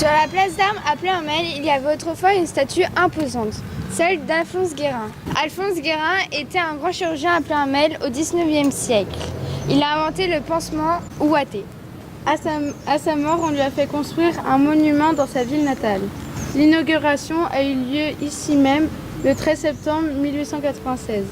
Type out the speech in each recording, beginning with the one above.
Sur la place d'Armes à Pleyhermel, il y avait autrefois une statue imposante, celle d'Alphonse Guérin. Alphonse Guérin était un grand chirurgien à Pleyhermel au XIXe siècle. Il a inventé le pansement ouaté. À sa mort, on lui a fait construire un monument dans sa ville natale. L'inauguration a eu lieu ici même le 13 septembre 1896.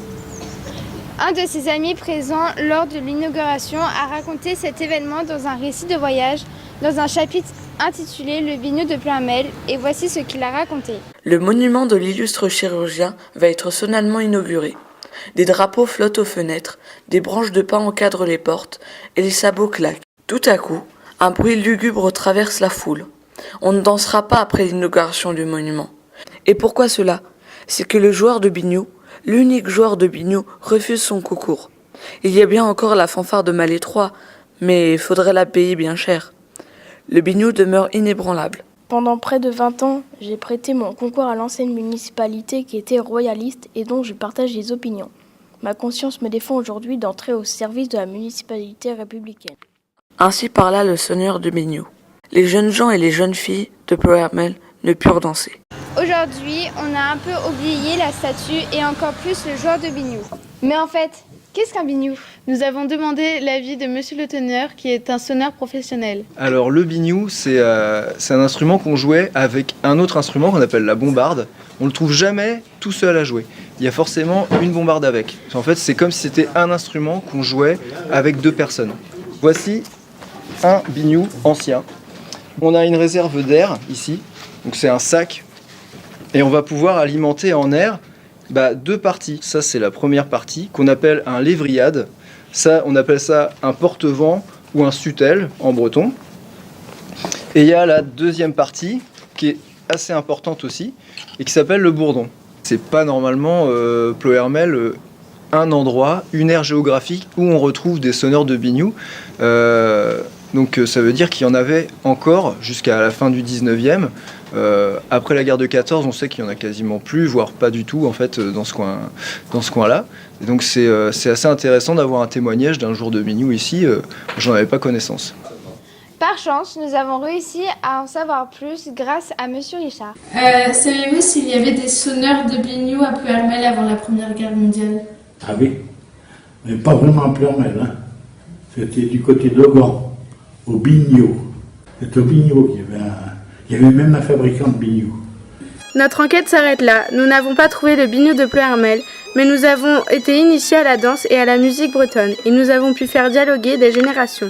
Un de ses amis présents lors de l'inauguration a raconté cet événement dans un récit de voyage, dans un chapitre intitulé Le Biniou de Pleyhermel, et voici ce qu'il a raconté. Le monument de l'illustre chirurgien va être solennellement inauguré. Des drapeaux flottent aux fenêtres, des branches de pin encadrent les portes, et les sabots claquent. Tout à coup, un bruit lugubre traverse la foule. On ne dansera pas après l'inauguration du monument. Et pourquoi cela ? C'est que le joueur de biniou, l'unique joueur de biniou, refuse son concours. Il y a bien encore la fanfare de Malétroit, mais il faudrait la payer bien cher. Le biniou demeure inébranlable. Pendant près de 20 ans, j'ai prêté mon concours à l'ancienne municipalité qui était royaliste et dont je partage les opinions. Ma conscience me défend aujourd'hui d'entrer au service de la municipalité républicaine. Ainsi parla le seigneur de Biniou. Les jeunes gens et les jeunes filles de Pleyhermel ne purent danser. Aujourd'hui, on a un peu oublié la statue et encore plus le joueur de biniou. Mais en fait, qu'est-ce qu'un biniou ? Nous avons demandé l'avis de monsieur le teneur qui est un sonneur professionnel. Alors le biniou, c'est un instrument qu'on jouait avec un autre instrument qu'on appelle la bombarde. On ne le trouve jamais tout seul à jouer. Il y a forcément une bombarde avec. En fait, c'est comme si c'était un instrument qu'on jouait avec deux personnes. Voici un biniou ancien. On a une réserve d'air ici, donc c'est un sac, et on va pouvoir alimenter en air deux parties. Ça, c'est la première partie qu'on appelle un lévriade. Ça, on appelle ça un porte-vent ou un sutel en breton. Et il y a la deuxième partie qui est assez importante aussi et qui s'appelle le bourdon. C'est pas normalement Pleyhermel un endroit, une aire géographique où on retrouve des sonneurs de biniou. Donc ça veut dire qu'il y en avait encore jusqu'à la fin du 19e. Après la guerre de 14, on sait qu'il n'y en a quasiment plus, voire pas du tout en fait dans ce coin-là. Et donc c'est assez intéressant d'avoir un témoignage d'un joueur de biniou ici. J'en avais pas connaissance. Par chance, nous avons réussi à en savoir plus grâce à monsieur Richard. Savez-vous s'il y avait des sonneurs de biniou à Pleyhermel avant la Première Guerre mondiale ? Ah oui, mais pas vraiment à Pleyhermel, hein. C'était du côté d'Augan, au Biniou. C'est au Biniou qu'il y avait même un fabricant de biniou. Notre enquête s'arrête là. Nous n'avons pas trouvé le biniou de Pleyhermel, mais nous avons été initiés à la danse et à la musique bretonne, et nous avons pu faire dialoguer des générations.